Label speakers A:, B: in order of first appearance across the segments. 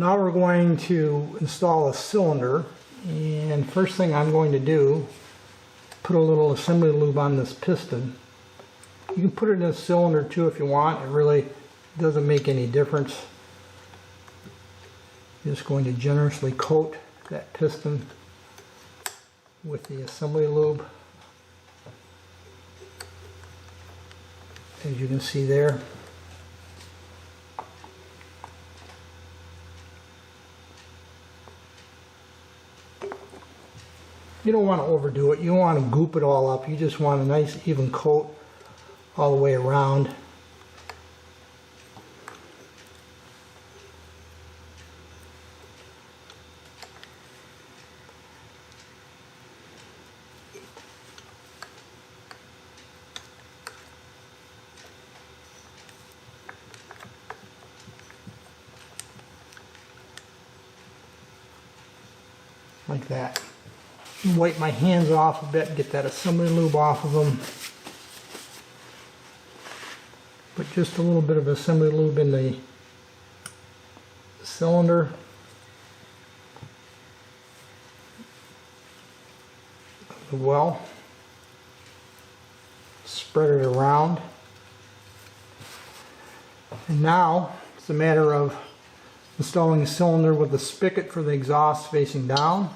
A: Now we're going to install a cylinder, and first thing I'm going to do, put a little assembly lube on this piston. You can put it in a cylinder too if you want. It really doesn't make any difference. I'm just going to generously coat that piston with the assembly lube, as you can see there. You don't want to overdo it. You don't want to goop it all up. You just want a nice even coat all the way around. Like that. Wipe my hands off a bit, get that assembly lube off of them. Put just a little bit of assembly lube in the cylinder. Well, spread it around. And now it's a matter of installing the cylinder with the spigot for the exhaust facing down.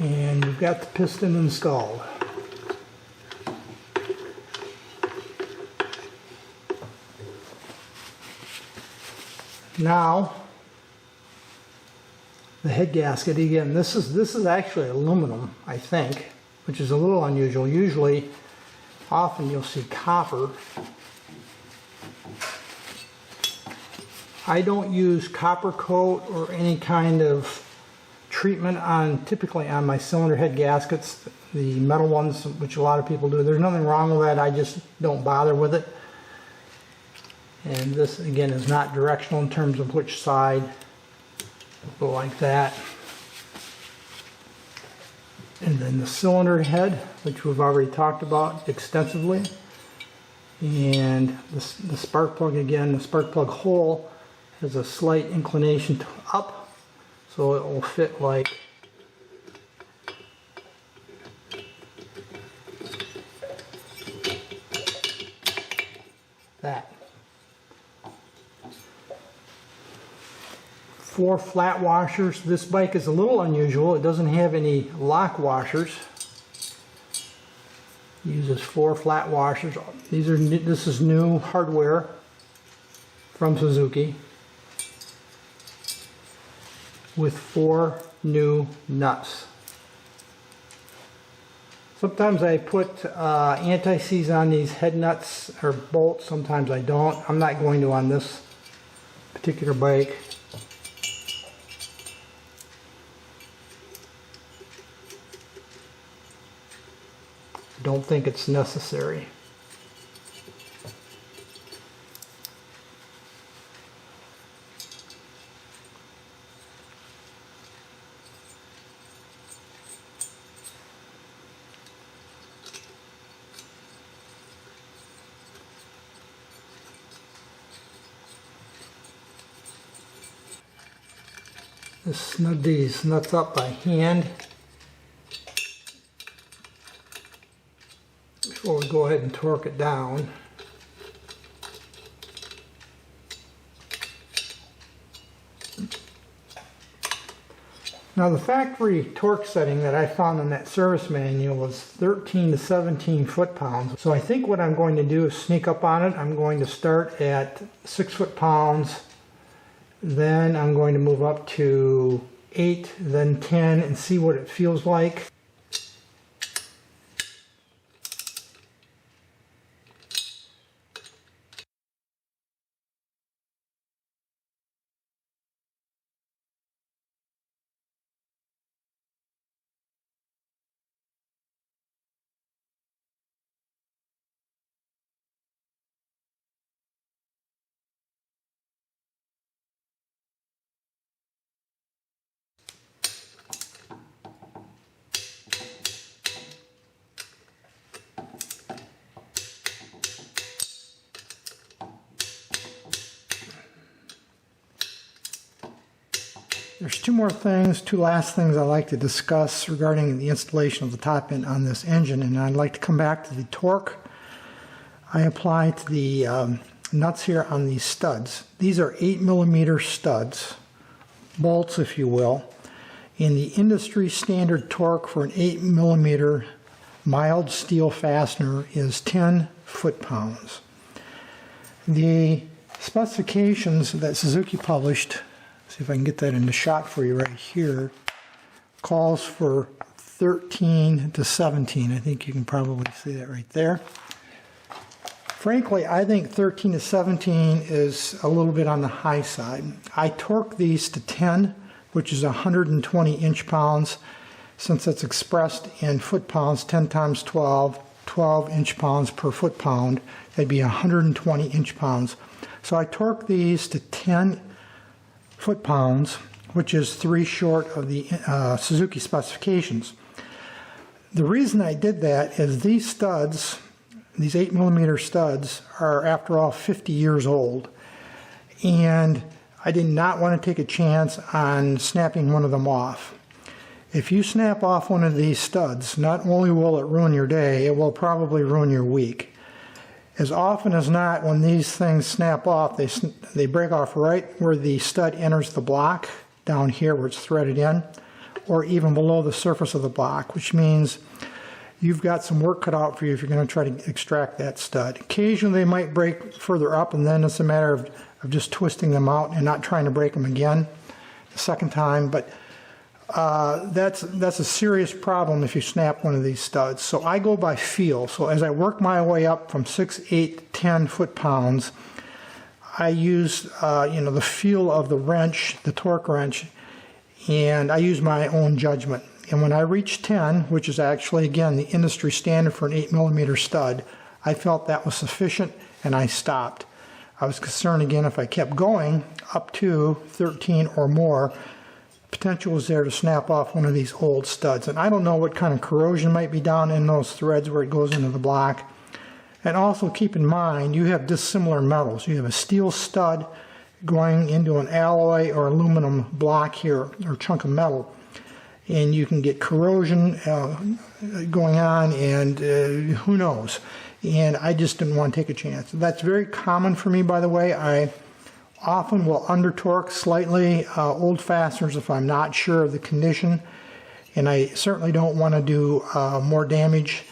A: And we've got the piston installed. Now the head gasket, again, this is actually aluminum, I think, which is a little unusual. Usually, often you'll see copper. I don't use copper coat or any kind of treatment typically on my cylinder head gaskets, the metal ones, which a lot of people do. There's nothing wrong with that. I just don't bother with it. And this again is not directional in terms of which side. Go like that. And then the cylinder head, which we've already talked about extensively. And the spark plug, again, the spark plug hole has a slight inclination to up, so it will fit like that. 4 flat washers. This bike is a little unusual. It doesn't have any lock washers. It uses 4 flat washers. This is new hardware from Suzuki, with 4 new nuts. Sometimes I put anti-seize on these head nuts or bolts, sometimes I don't. I'm not going to on this particular bike. Don't think it's necessary. Just snug these nuts up by hand before we go ahead and torque it down. Now the factory torque setting that I found in that service manual was 13 to 17 foot-pounds. So I think what I'm going to do is sneak up on it. I'm going to start at 6 foot-pounds, then I'm going to move up to 8, then 10, and see what it feels like. There's two last things I'd like to discuss regarding the installation of the top end on this engine, and I'd like to come back to the torque I apply to the nuts here on these studs. These are 8mm studs, bolts if you will, and the industry standard torque for an 8mm mild steel fastener is 10 foot-pounds. The specifications that Suzuki published, see if I can get that in the shot for you right here, calls for 13 to 17. I think you can probably see that right there. Frankly, I think 13 to 17 is a little bit on the high side. I torque these to 10, which is 120 inch-pounds. Since it's expressed in foot-pounds, 10 times 12, 12 inch-pounds per foot-pound, that'd be 120 inch-pounds. So I torque these to 10 foot-pounds, which is 3 short of the Suzuki specifications. The reason I did that is these studs, these 8mm studs, are after all 50 years old, and I did not want to take a chance on snapping one of them off. If you snap off one of these studs, not only will it ruin your day, it will probably ruin your week. As often as not, when these things snap off, they break off right where the stud enters the block, down here where it's threaded in, or even below the surface of the block, which means you've got some work cut out for you if you're going to try to extract that stud. Occasionally they might break further up, and then it's a matter of just twisting them out and not trying to break them again the second time, but that's a serious problem if you snap one of these studs. So I go by feel. So as I work my way up from 6, 8, 10 foot-pounds, I use the feel of the wrench, the torque wrench, and I use my own judgment. And when I reached 10, which is actually, again, the industry standard for an 8mm stud, I felt that was sufficient, and I stopped. I was concerned, again, if I kept going up to 13 or more, potential was there to snap off one of these old studs. And I don't know what kind of corrosion might be down in those threads where it goes into the block. And also keep in mind, you have dissimilar metals. You have a steel stud going into an alloy or aluminum block here, or chunk of metal. And you can get corrosion going on, and who knows. And I just didn't want to take a chance. That's very common for me, by the way. I often will under-torque slightly old fasteners if I'm not sure of the condition, and I certainly don't want to do more damage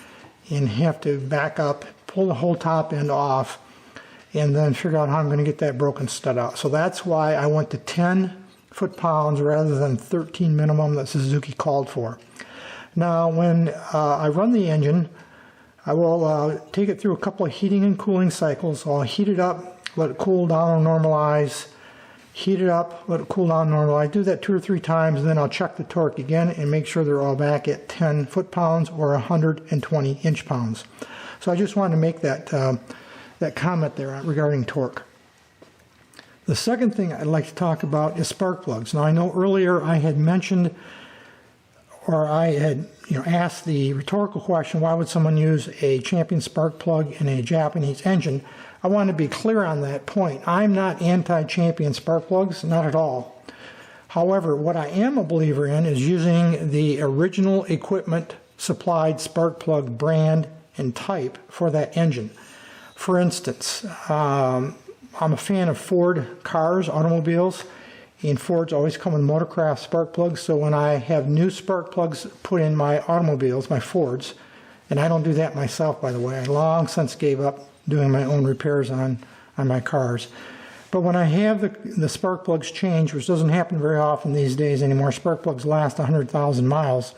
A: and have to back up, pull the whole top end off, and then figure out how I'm going to get that broken stud out. So that's why I went to 10 foot-pounds rather than 13 minimum that Suzuki called for. Now when I run the engine, I will take it through a couple of heating and cooling cycles. I'll heat it up, let it cool down or normalize, heat it up, let it cool down, normalize. Do that 2 or 3 times, and then I'll check the torque again and make sure they're all back at 10 foot-pounds or 120 inch-pounds. So I just wanted to make that comment there regarding torque. The second thing I'd like to talk about is spark plugs. Now I know earlier I had mentioned, or I had asked the rhetorical question, why would someone use a Champion spark plug in a Japanese engine? I want to be clear on that point. I'm not anti-Champion spark plugs, not at all. However, what I am a believer in is using the original equipment supplied spark plug brand and type for that engine. For instance, I'm a fan of Ford cars, automobiles, And Fords always come with Motorcraft spark plugs, so when I have new spark plugs put in my automobiles, my Fords, and I don't do that myself, by the way. I long since gave up doing my own repairs on my cars. But when I have the spark plugs changed, which doesn't happen very often these days anymore, spark plugs last 100,000 miles,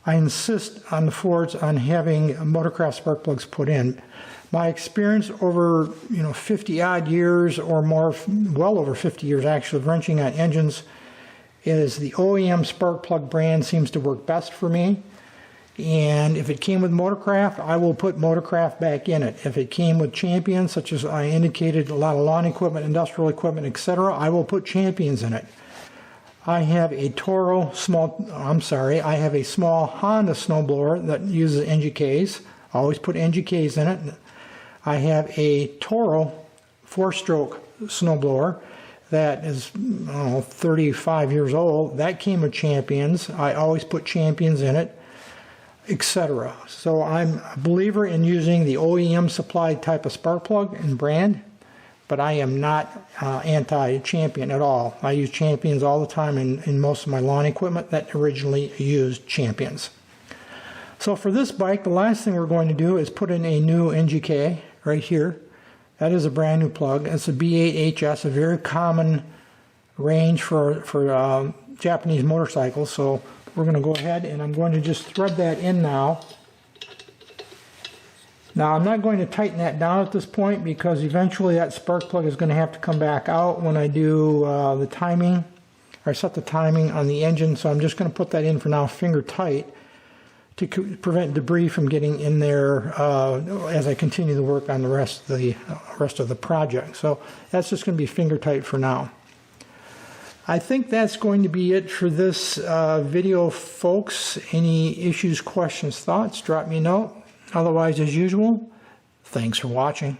A: I insist on the Fords on having Motorcraft spark plugs put in. My experience over 50 odd years or more, well over 50 years actually, of wrenching on engines, is the OEM spark plug brand seems to work best for me. And if it came with Motorcraft, I will put Motorcraft back in it. If it came with Champions, such as I indicated, a lot of lawn equipment, industrial equipment, etc., I will put Champions in it. I have a I have a small Honda snowblower that uses NGKs. I always put NGKs in it. I have a Toro 4-stroke snowblower that is 35 years old. That came with Champions. I always put Champions in it, etc. So I'm a believer in using the OEM supplied type of spark plug and brand, but I am not anti-Champion at all. I use Champions all the time in most of my lawn equipment that originally used Champions. So for this bike, the last thing we're going to do is put in a new NGK right here. That is a brand new plug. It's a B8HS, a very common range for Japanese motorcycles. So we're going to go ahead and I'm going to just thread that in now. Now I'm not going to tighten that down at this point because eventually that spark plug is going to have to come back out when I do the timing, or set the timing on the engine. So I'm just going to put that in for now finger tight to prevent debris from getting in there as I continue to work on the rest of the project. So that's just going to be finger tight for now. I think that's going to be it for this video, folks. Any issues, questions, thoughts, drop me a note. Otherwise, as usual, thanks for watching.